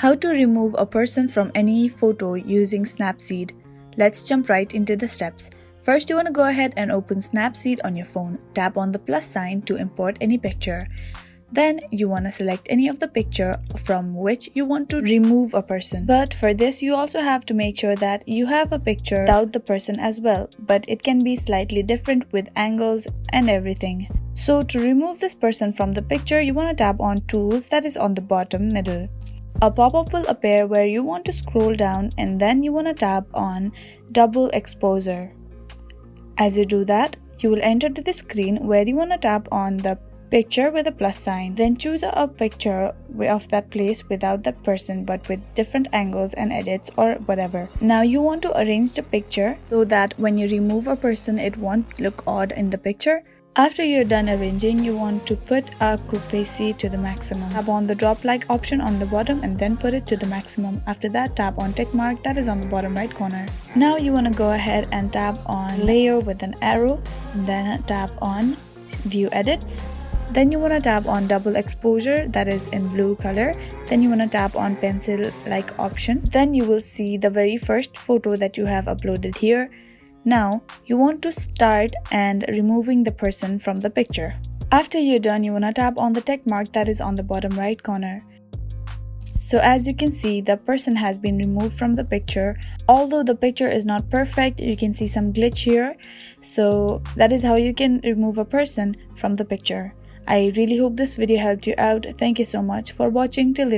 How to remove a person from any photo using Snapseed. Let's jump right into the steps. First, you want to go ahead and open Snapseed on your phone. Tap on the plus sign to import any picture. Then you want to select any of the picture from which you want to remove a person. But for this, you also have to make sure that you have a picture without the person as well. But it can be slightly different with angles and everything. So to remove this person from the picture, you want to tap on Tools, that is on the bottom middle. A pop-up will appear where you want to scroll down and then you want to tap on Double Exposure. As you do that, you will enter to the screen where you want to tap on the picture with a plus sign. Then choose a picture of that place without that person but with different angles and edits or whatever. Now you want to arrange the picture so that when you remove a person, it won't look odd in the picture. After you're done arranging, you want to put accuracy to the maximum. Tap on the drop like option on the bottom and then put it to the maximum. After that, tap on tick mark, that is on the bottom right corner. Now you want to go ahead and tap on layer with an arrow, and then tap on view edits. Then you want to tap on double exposure, that is in blue color. Then you want to tap on pencil like option. Then you will see the very first photo that you have uploaded here. Now, you want to start and removing the person from the picture. After you're done, you want to tap on the tick mark that is on the bottom right corner. So as you can see, the person has been removed from the picture. Although the picture is not perfect, you can see some glitch here. So that is how you can remove a person from the picture. I really hope this video helped you out. Thank you so much for watching till the